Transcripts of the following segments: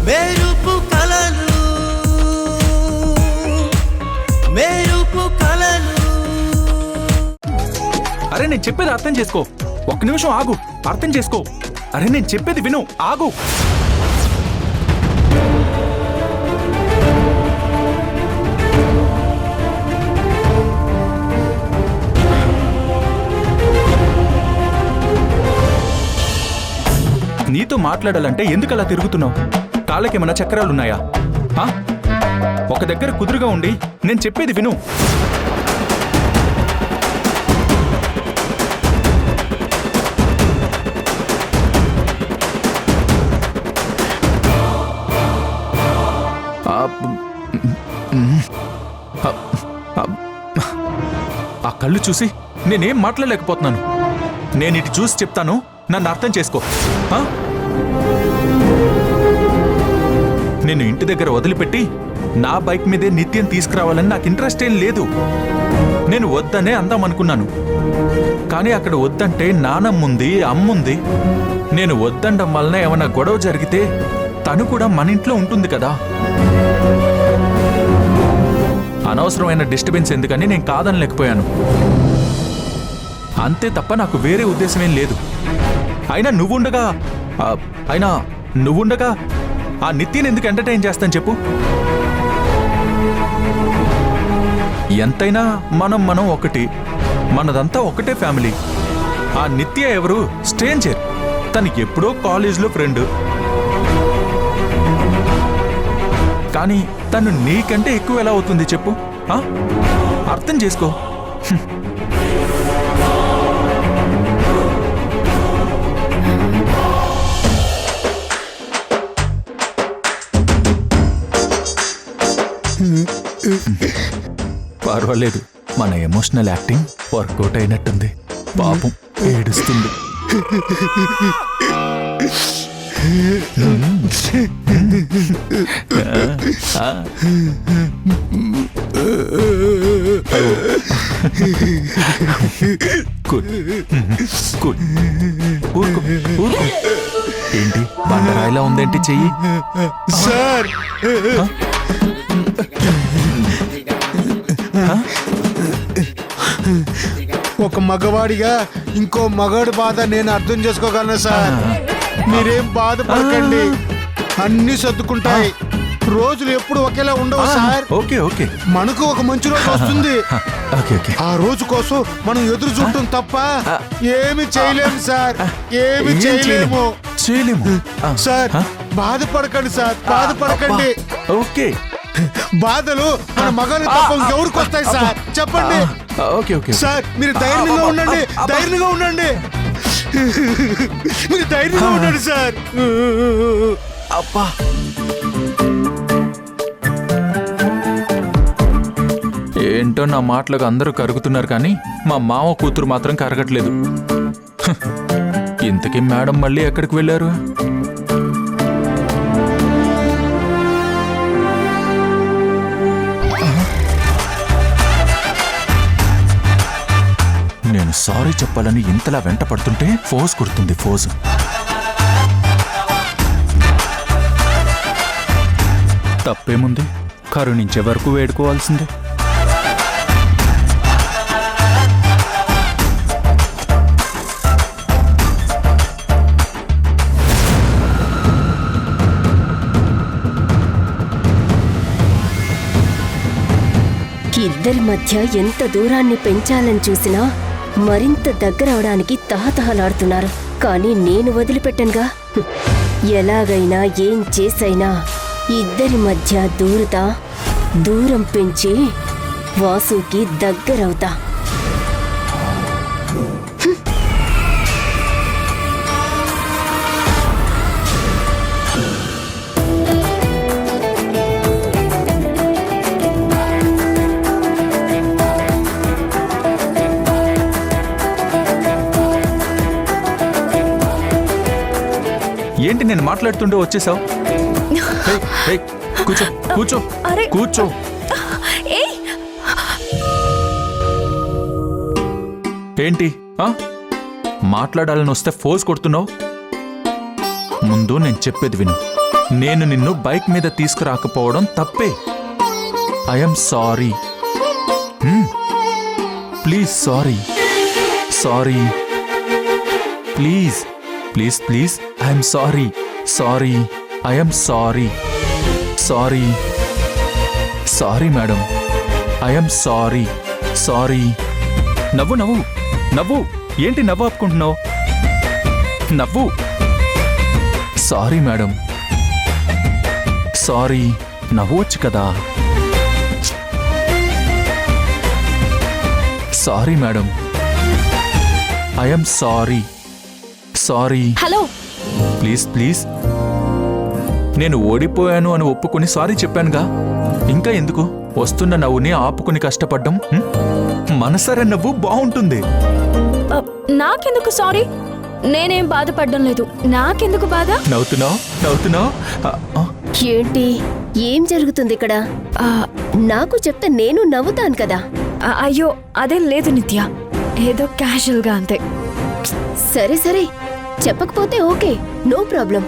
మెరుపు కలలు మెరుపు కలలు. అరే నేను చెప్పేది అర్థం చేసుకో, ఒక్క నిమిషం ఆగు, అర్థం చేసుకో. అరే నేను చెప్పేది విను, ఆగు. నీతో మాట్లాడాలంటే ఎందుకు అలా తిరుగుతున్నావు? కాళ్ళకేమైనా చక్రాలున్నాయా? ఒక దగ్గర కుదురుగా ఉండి నేను చెప్పేది విను. ఆ కళ్ళు చూసి నేనేం మాట్లాడలేకపోతున్నాను. నేను ఇటు చూసి చెప్తాను, నన్ను అర్థం చేసుకో. నేను ఇంటి దగ్గర వదిలిపెట్టి నా బైక్ మీదే నిత్యం తీసుకురావాలని నాకు ఇంట్రెస్ట్ ఏం లేదు. నేను వద్దనే అందామనుకున్నాను, కానీ అక్కడ వద్దంటే నానమ్ముంది, అమ్ముంది. నేను వద్దండం వలన ఏమన్నా గొడవ జరిగితే తను కూడా మన ఇంట్లో ఉంటుంది కదా. అనవసరమైన డిస్టర్బెన్స్ ఎందుకని నేను కాదనలేకపోయాను. అంతే తప్ప నాకు వేరే ఉద్దేశమేం లేదు. అయినా నువ్వుండగా ఆ నిత్యని ఎందుకు ఎంటర్టైన్ చేస్తాను చెప్పు? ఎంతైనా మనం ఒకటి, మనదంతా ఒకటే ఫ్యామిలీ. ఆ నిత్య ఎవరు? స్ట్రేంజర్. తనకి ఎప్పుడో కాలేజ్లో ఫ్రెండ్. కానీ తను నీకంటే ఎక్కువ ఎలా అవుతుంది చెప్పు? అర్థం చేసుకో. పర్వాలేదు, మన ఎమోషనల్ యాక్టింగ్ వర్కౌట్ అయినట్టుంది. పాపం ఏడుస్తుంది. ఏంటి బండరాయిలా ఉందేంటి చెయ్యి? సార్ ఒక మగవాడిగా ఇంకో మగాడి బాధ నేను అర్థం చేసుకోగలను సార్. మీరేం బాధపడకండి, అన్ని సర్దుకుంటాయి. రోజులు ఎప్పుడు ఒకేలా ఉండవు సార్. ఓకే ఓకే, మనకు ఒక మంచి రోజు వస్తుంది. ఆ రోజు కోసం మనం ఎదురు చూడటం తప్ప ఏమి చేయలేము సార్, ఏమి చేయలేము సార్. బాధపడకండి సార్, బాధపడకండి. ఓకే, బాధలు మన మగాళ్ళ తప్ప ఎవరికి వస్తాయి సార్ చెప్పండి? ఓకే ఓకే సార్ మీరు ధైర్యంగా ఉండండి, ధైర్యంగా ఉండండి, మీరు ధైర్యంగా ఉండండి సార్. అబ్బా, ఏంటో నా మాటలకు అందరూ కరుగుతున్నారు, కానీ మా మామ కూతురు మాత్రం కరగట్లేదు. ఇంతకీ మేడం మళ్ళీ ఎక్కడికి వెళ్ళారు? నేను సారీ చెప్పాలని ఇంతలా వెంట పడుతుంటే ఫోజ్ కొడుతుంది. ఫోజ్ తప్పేముంది, కరుణించే వరకు వేడుకోవాల్సిందే. ఇద్దరి మధ్య ఎంత దూరాన్ని పెంచాలని చూసినా మరింత దగ్గరవడానికి తహతహలాడుతున్నారు. కానీ నేను వదిలిపెట్టనుగా. ఎలాగైనా ఏం చేసైనా ఇద్దరి మధ్య దూరం పెంచి వాసుకి దగ్గరవుతా. ఏంటి నేను మాట్లాడుతుంటే వచ్చేసావు? కూర్చో కూర్చో కూర్చో. ఏంటి మాట్లాడాలని వస్తే ఫోర్స్ కొడుతున్నావు? ముందు నేను చెప్పేది విను. నేను నిన్ను బైక్ మీద తీసుకురాకపోవడం తప్పే. I'm sorry. Please sorry. Sorry please please please. I'm sorry. Sorry. I'm sorry. Sorry. Sorry madam. I'm sorry. Sorry. నవ్వు నవ్వు నవ్వు. ఏంటి నవ్వు ఆపుకుంటున్నావు? నవ్వు. Sorry madam. సారీ. నవ్వచ్చు కదా. Sorry madam. I'm sorry. Sorry. Hello, please please. నేను ఓడిపోయాను అని ఒప్పుకుని సారీ చెప్పానుగా. ఇంకా ఎందుకు వస్తున్న నవ్వుని ఆపుకుని కష్టపడ్డం? మనసరే నవ్వు బాగుంటుంది. నాకెందుకు సారీ? నేనేం బాధపడ్డం లేదు. నాకెందుకు బాధ? నవ్వుతున్నావు నవ్వుతున్నావు. ఏంటి ఏం జరుగుతుంది ఇక్కడ? నాకు చెప్తే నేను నవ్వుతాను కదా. అయ్యో అదేం లేదు నిత్య, ఏదో క్యాజువల్ గా అంతే. సరే సరే, చెప్పకపోతే ఓకే, నో ప్రాబ్లం.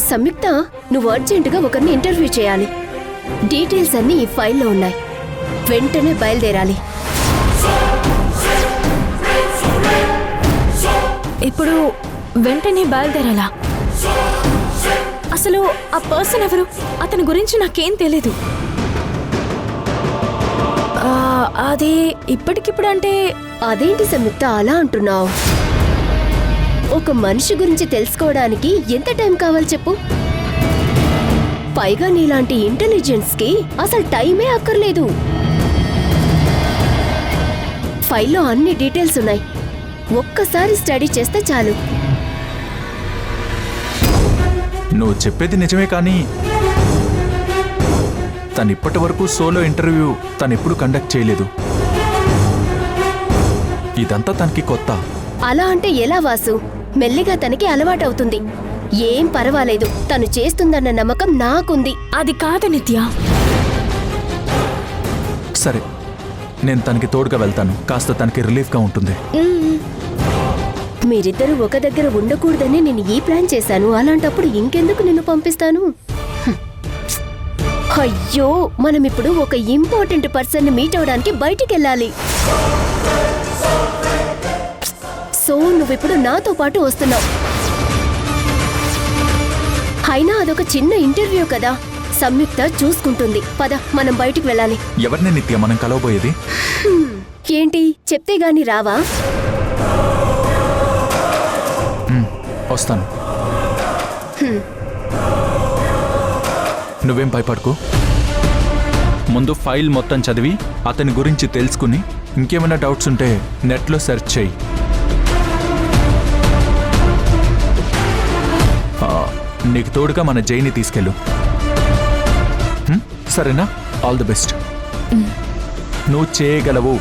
సంయుక్త, నువ్వు అర్జెంటుగా ఒకరిని ఇంటర్వ్యూ చేయాలి. డీటెయిల్స్ అన్నీ ఈ ఫైల్లో ఉన్నాయి. వెంటనే బయలుదేరాలి. ఇప్పుడు వెంటనే బయలుదేరాలా? అసలు ఆ పర్సన్ ఎవరు? అతని గురించి నాకేం తెలీదు. అది ఇప్పటికిప్పుడు అంటే. అదేంటి సంయుక్త అలా అంటున్నావు? ఒక మనిషి గురించి తెలుసుకోవడానికి ఎంత టైం కావాలి చెప్పు? పైగా నీలాంటి ఇంటెలిజెన్స్ కి అసలు టైమే అక్కర్లేదు. ఫైల్లో అన్ని డీటెయిల్స్ ఉన్నాయి. ఒక్కసారి స్టడీ చేస్తే చాలు. నువ్వు చెప్పేది నిజమే, కానీ తను ఇప్పటి వరకు సోలో ఇంటర్వ్యూ తనెప్పుడు కండక్ట్ చేయలేదు. ఇదంతా తనకి కొత్త. అలా అంటే ఎలా వాసు? మెల్లిగా తనకి అలవాటవుతుంది. ఏం పర్వాలేదు, తను చేస్తుందన్న నమ్మకం నాకుంది. అది కాదు నిత్య. సరే, నేను తనకి తోడుగా వెళ్తాను. కాస్త తనకి రిలీఫ్గా ఉంటుంది. మీరిద్దరూ ఒక దగ్గర ఉండకూడదని నేను ఈ ప్లాన్ చేశాను. అలాంటప్పుడు ఇంకెందుకు నిన్ను పంపిస్తాను? అయ్యో, మనం ఇప్పుడు ఒక ఇంపార్టెంట్ పర్సన్ ని మీట్ అవడానికి బయటికెళ్ళాలి. సో నువ్విప్పుడు నాతో పాటు వస్తున్నావు. అయినా అదొక చిన్న ఇంటర్వ్యూ కదా, సంయుక్త చూసుకుంటుంది. పద, మనం బయటికి వెళ్ళాలి. ఎవరిని నిత్య మనం కలవబోయేది? ఏంటి చెప్తే గాని రావా? వస్తాను. నువ్వేం భయపడకు. ముందు ఫైల్ మొత్తం చదివి అతని గురించి తెలుసుకుని ఇంకేమైనా డౌట్స్ ఉంటే నెట్లో సెర్చ్ చేయి. నీకు తోడుగా మన జైని తీసుకెళ్ళు. సరేనా? All the best. నువ్వు చేయగలవు.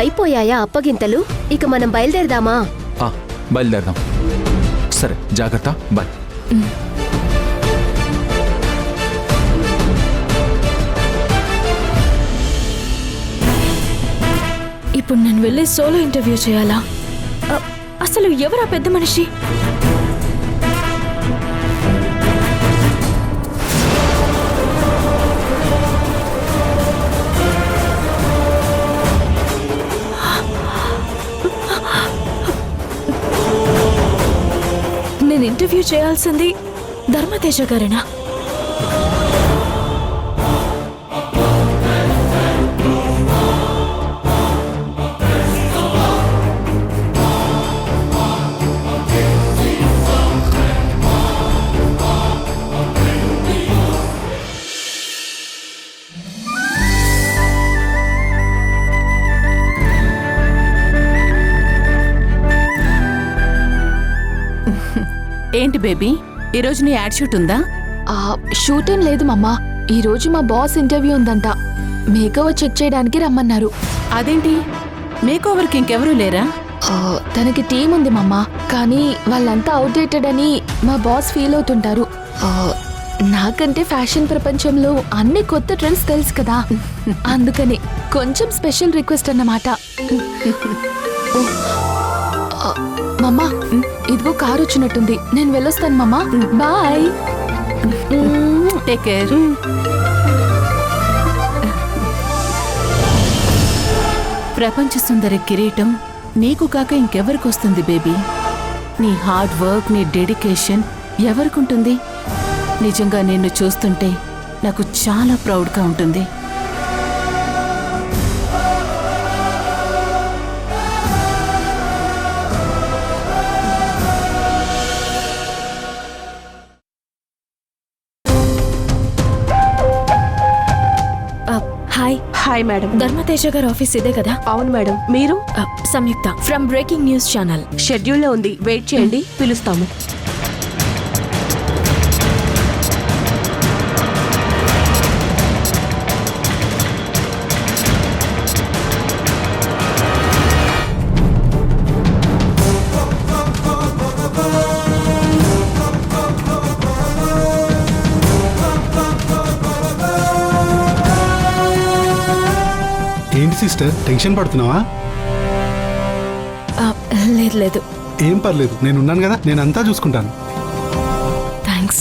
అయిపోయాయా అప్పగింతలు? ఇక మనం బయలుదేరదామా? బయలుదేరదాం. సరే, జాగ్రత్త. బాయ్. ఇప్పుడు నేను వెళ్ళి సోలో ఇంటర్వ్యూ చేయాలా? అసలు ఎవరా పెద్ద మనిషి? నేను ఇంటర్వ్యూ చేయాల్సింది ధర్మతేజ గారేనా? ఏంటి బేబీ, ఈరోజు నీ యాడ్ షూట్ ఉందా? షూట్ ఏం లేదు మమ్మా. ఈరోజు మా బాస్ ఇంటర్వ్యూ ఉందంట. మేకోవర్ చెక్ చేయడానికి రమ్మన్నారు. అదేంటి, మేకోవర్కి ఇంకెవరూ లేరా? తనకి టీం ఉంది మమ్మా, కానీ వాళ్ళంతా అవుట్డేటెడ్ అని మా బాస్ ఫీల్ అవుతుంటారు. నాకంటే ఫ్యాషన్ ప్రపంచంలో అన్ని కొత్త ట్రెండ్స్ తెలుసు కదా, అందుకని కొంచెం స్పెషల్ రిక్వెస్ట్ అన్నమాట. మమ్మా, ఇదిగో కారు వచ్చినట్టుంది, నేను వెళ్ళొస్తాను మామా. బాయ్. Take care. ప్రపంచ సుందరి కిరీటం నీకు కాక ఇంకెవరికి వస్తుంది బేబీ? నీ హార్డ్ వర్క్, నీ డెడికేషన్ ఎవరికుంటుంది? నిజంగా నిన్ను చూస్తుంటే నాకు చాలా ప్రౌడ్గా ఉంటుంది. హాయ్. Hi madam. ధర్మతేజ గారి ఆఫీస్ ఇదే కదా? అవును మేడం. మీరు? సంయుక్త ఫ్రమ్ బ్రేకింగ్ న్యూస్ ఛానల్. షెడ్యూల్లో ఉంది, వెయిట్ చేయండి, పిలుస్తాము. ఏంటి సిస్టర్, టెన్షన్ పడుతున్నావా? లేదు లేదు, ఏం పర్లేదు, నేనున్నాను కదా, నేనంతా చూసుకుంటాను. థ్యాంక్స్.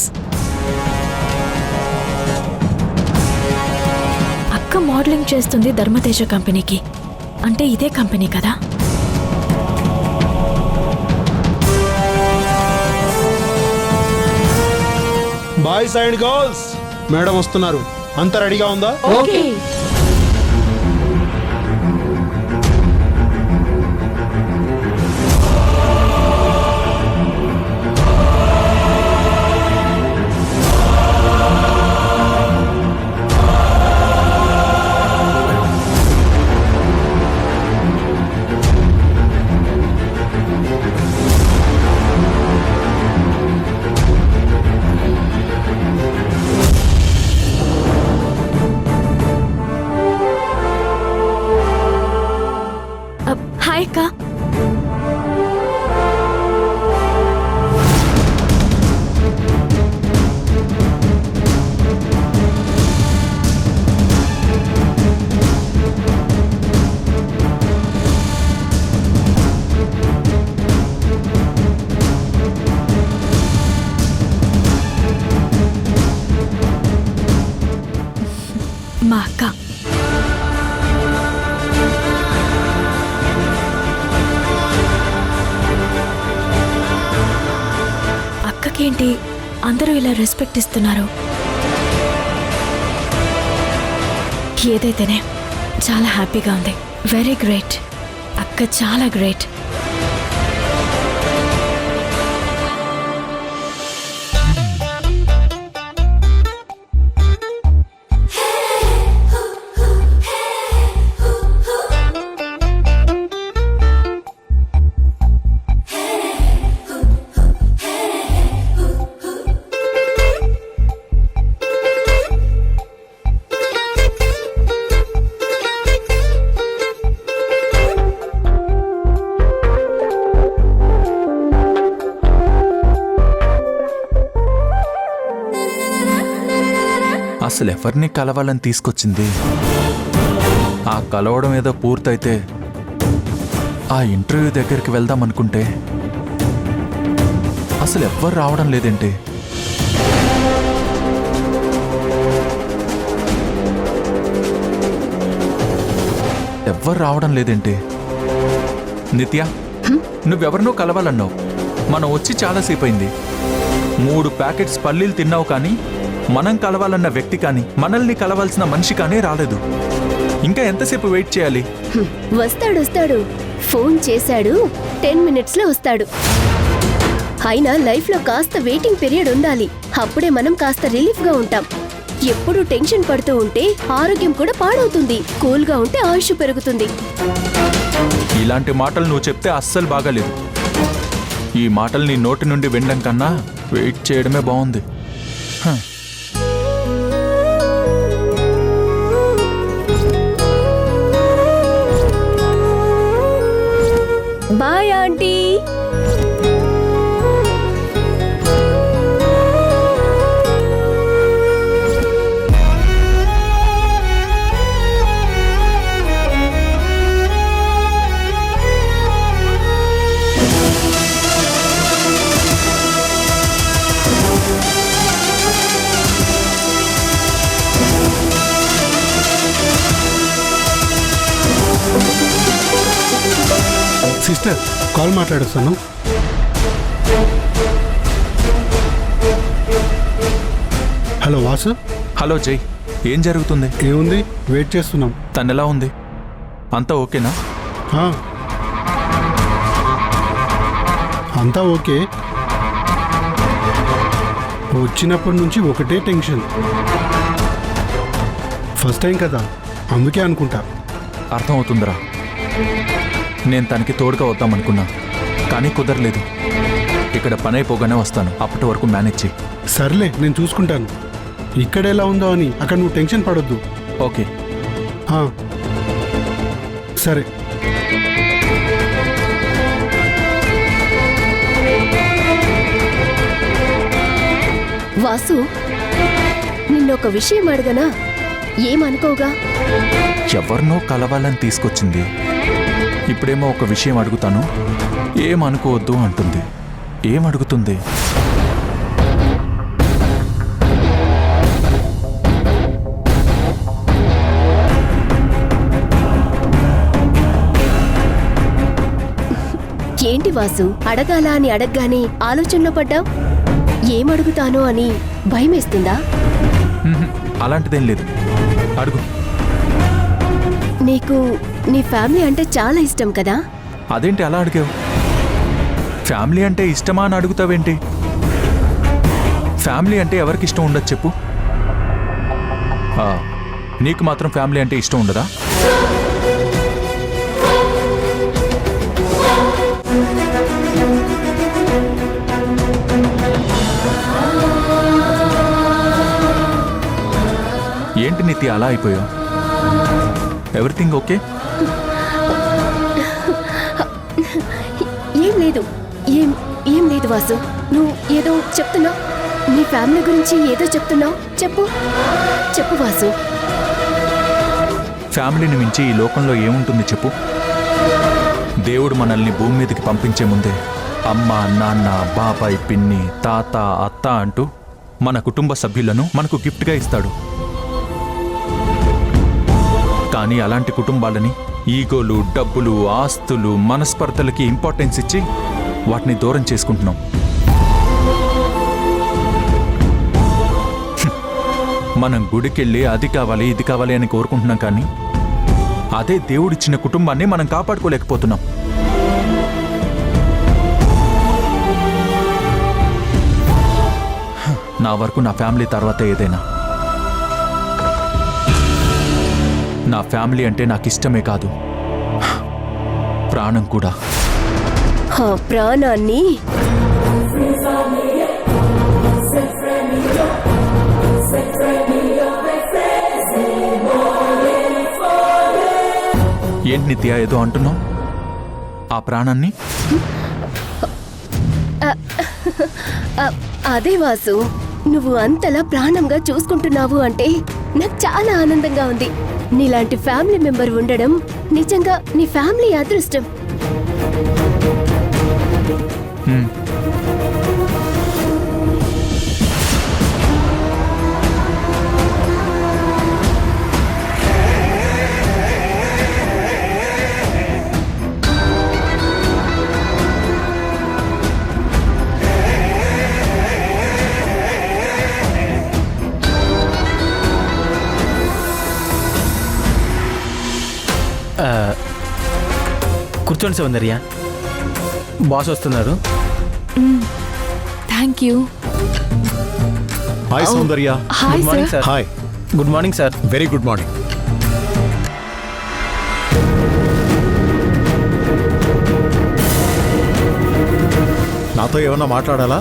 అక్క మోడలింగ్ చేస్తుంది ధర్మతేజ కంపెనీకి. అంటే ఇదే కంపెనీ కదా? బాయ్స్ అండ్ గర్ల్స్, మేడం వస్తున్నారు. అంతా రెడీగా ఉందా? ఓకే. హాయ్ అక్క. మా అక్క. అక్కకేంటి అందరూ ఇలా రెస్పెక్ట్ ఇస్తున్నారు? ఏదైతేనే చాలా హ్యాపీగా ఉంది. వెరీ గ్రేట్ అక్క, చాలా గ్రేట్. అసలు ఎవరిని కలవాలని తీసుకొచ్చింది? ఆ కలవడం ఏదో పూర్తయితే ఆ ఇంటర్వ్యూ దగ్గరికి వెళ్దాం అనుకుంటే అసలు ఎవ్వరు రావడం లేదేంటి? ఎవ్వరు రావడం లేదేంటి? నిత్య, నువ్వెవరినో కలవాలన్నావు. మనం వచ్చి చాలాసేపు అయింది. 3 ప్యాకెట్స్ పల్లీలు తిన్నావు, కానీ మనం కలవాలన్న వ్యక్తి కానీ, మనల్ని కలవాల్సిన మనిషి కానీ రాలేదు. ఇంకా ఎంతసేపు వెయిట్ చేయాలి? వస్తాడు. ఫోన్ చేశాడు, 10 minutes లో వస్తాడు. అయినా లైఫ్ లో కాస్త వెయిటింగ్ పీరియడ్ ఉండాలి. అప్పుడే మనం కాస్త రిలీఫ్ గా ఉంటాం. ఎప్పుడు టెన్షన్ పడుతూ ఉంటే ఆరోగ్యం కూడా పాడవుతుంది. కూల్ గా ఉంటే ఆయుష్ పెరుగుతుంది. ఇలాంటి మాటలు నువ్వు చెప్తే అస్సలు బాగాలేదు. ఈ మాటలు నీ నోటి నుండి వినడం కన్నా వెయిట్ చేయడమే బాగుంది. Bye aunty. సిస్టర్ కాల్ మాట్లాడొస్తాను. హలో వాసు. హలో జై, ఏం జరుగుతుంది? ఏముంది, వెయిట్ చేస్తున్నాం. తను ఎలా ఉంది? అంతా ఓకేనా? ఆ. అంతా ఓకే. వచ్చినప్పటి నుంచి ఒకటే టెన్షన్. ఫస్ట్ టైం కదా, అందుకే అనుకుంటా. అర్థం అవుతుందిరా. నేను తనకి తోడుగా వద్దామనుకున్నా, కానీ కుదరలేదు. ఇక్కడ పని అయిపోగానే వస్తాను, అప్పటి వరకు మేనేజ్ చెయ్యి. సర్లే, నేను చూసుకుంటాను. ఇక్కడ ఎలా ఉందో అని అక్కడ నువ్వు టెన్షన్ పడొద్దు. ఓకే. ఆ. సరే. వాసు, నిన్నొక విషయం అడగనా? ఏమనుకోగా? ఎవరినో కలవాలని తీసుకొచ్చింది. ఇప్పుడేమో ఒక విషయం అడుగుతాను, ఏమనుకోవద్దు అంటుంది. ఏమడుగుతుంది? ఏంటి వాసు, అడగాల అని అడగగానే ఆలోచనలో పడ్డావు? ఏమడుగుతానో అని భయమేస్తుందా? అలాంటిదేం లేదు, అడుగు. నీకు నీ ఫ్యామిలీ అంటే చాలా ఇష్టం కదా? అదేంటి అలా అడిగావు? ఫ్యామిలీ అంటే ఇష్టమా అని అడుగుతావేంటి? ఫ్యామిలీ అంటే ఎవరికి ఇష్టం ఉండదు చెప్పు? నీకు మాత్రం ఫ్యామిలీ అంటే ఇష్టం ఉండదా? ఏంటి నిత్య అలా అయిపోయావు? Everything okay? ఏం లేదు, ఏం లేదు వాసు. నువ్వు ఏదో చెప్తున్నావు, నీ ఫ్యామిలీ గురించి ఏదో చెప్తున్నావు. చెప్పు వాసు. ఫ్యామిలీని మించి ఈ లోకంలో ఏముంటుంది చెప్పు? దేవుడు మనల్ని భూమి మీదకి పంపించే ముందే అమ్మ, నాన్న, బాబాయ్, పిన్ని, తాత, అత్త అంటూ మన కుటుంబ సభ్యులను మనకు గిఫ్ట్గా ఇస్తాడు. కానీ అలాంటి కుటుంబాలని ఈగోలు, డబ్బులు, ఆస్తులు, మనస్పర్ధలకి ఇంపార్టెన్స్ ఇచ్చి వాటిని దూరం చేసుకుంటున్నాం. మనం గుడికెళ్ళి అది కావాలి, ఇది కావాలి అని కోరుకుంటున్నాం, కానీ అదే దేవుడిచ్చిన కుటుంబాన్ని మనం కాపాడుకోలేకపోతున్నాం. నా వరకు నా ఫ్యామిలీ తర్వాత ఏదైనా. నా ఫ్యామిలీ అంటే నాకు ఇష్టమే కాదు, ప్రాణం కూడా. ప్రాణాన్ని ఏంటి నిత్య ఏదో అంటున్నావు? ఆ ప్రాణాన్ని? అదే వాసు, నువ్వు అంతలా ప్రాణంగా చూసుకుంటున్నావు అంటే నాకు చాలా ఆనందంగా ఉంది. నీలాంటి ఫ్యామిలీ మెంబర్ ఉండడం నిజంగా నీ ఫ్యామిలీ అదృష్టం. కూర్చోండి సౌందర్య, బాస్ వస్తున్నారు. Thank you. Hi Soundarya. Hi good morning sir. Sir. Hi. Good morning sir. Very good morning. నాతో ఏమన్నా మాట్లాడాలా?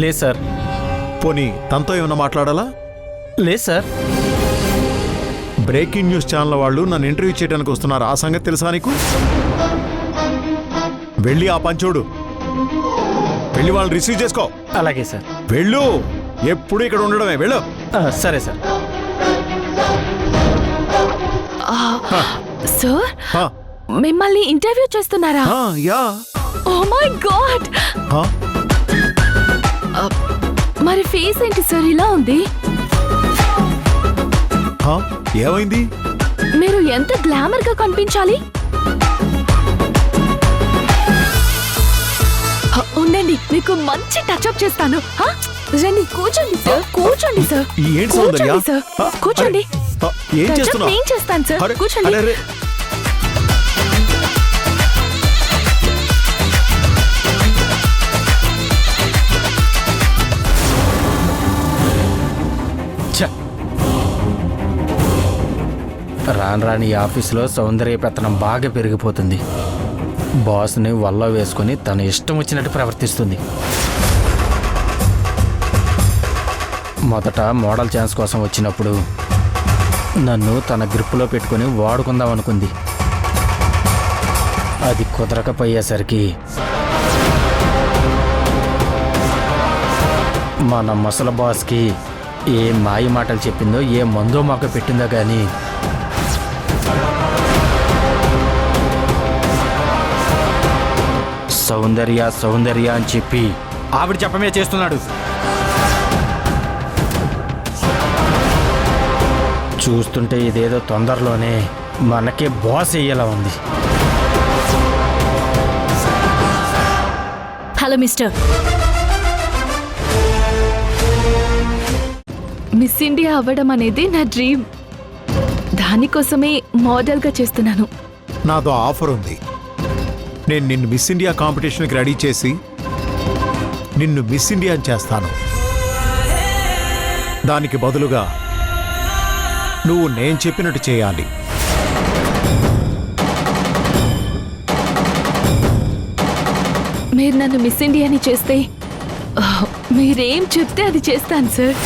లేదు సార్. పోనీ తనతో ఏమన్నా మాట్లాడాలా? లేదు సార్. బ్రేకింగ్ న్యూస్ ఛానల్ వాళ్ళు నన్ను ఇంటర్వ్యూ చేయడానికి వస్తున్నారు, ఆ సంగతి తెలుసా నీకు? వెళ్ళి ఆ పంచోడు, వెళ్ళి వాళ్ళని రిసీవ్ చేసుకో. అలాగే సార్. వెళ్ళు, ఎప్పుడు ఇక్కడ ఉండడమే. వెళ్ళు. సరే సార్. సార్, మిమ్మల్ని ఇంటర్వ్యూ చేస్తున్నారా? యా. Oh my God. మరి ఫేస్ ఏంటి సార్ ఇలా ఉంది? ఏమైంది? మీరు ఎంత గ్లామర్ గా కనిపించాలి. ఉండండి, మీకు మంచి టచ్అప్ చేస్తాను. హా? రండి, కూర్చోండి సార్, కూర్చోండి సార్, ఏంటి సౌందర్య? కూర్చోండి సార్, కూర్చోండి. ఏం టచ్అప్ చేస్తున్నావు? నేను చేస్తాను సార్, అరే, కూర్చోండి. అరే, ఛ! రాను రాని ఈ ఆఫీసులో సౌందర్య పెత్తనం బాగా పెరిగిపోతుంది. బాస్ని వల్ల వేసుకొని తన ఇష్టం వచ్చినట్టు ప్రవర్తిస్తుంది. మొదట మోడల్ ఛాన్స్ కోసం వచ్చినప్పుడు నన్ను తన గ్రిప్పులో పెట్టుకొని వాడుకుందాం అనుకుంది. అది కుదరకపోయేసరికి మన ముసలి బాస్కి ఏ మాయ మాటలు చెప్పిందో, ఏ మందో మాకు పెట్టిందో కానీ సౌందర్య సౌందర్య అని చెప్పి ఆవిడ చెప్పమే చేస్తున్నాడు. చూస్తుంటే ఇదేదో తొందరలోనే మనకే బాస్ అయ్యేలా ఉంది. Hello mister. మిస్ ఇండియా అవ్వడం అనేది నా డ్రీమ్. దానికోసమే మోడల్గా చేస్తున్నాను. నాదో ఆఫర్ ఉంది. నేను నిన్ను మిస్ ఇండియా కాంపిటీషన్కి రెడీ చేసి నిన్ను మిస్ ఇండియా చేస్తాను. దానికి బదులుగా నువ్వు నేను చెప్పినట్టు చేయాలి. మీరు నన్ను మిస్ ఇండియాని చేస్తే మీరేం చెప్తే అది చేస్తాను సార్.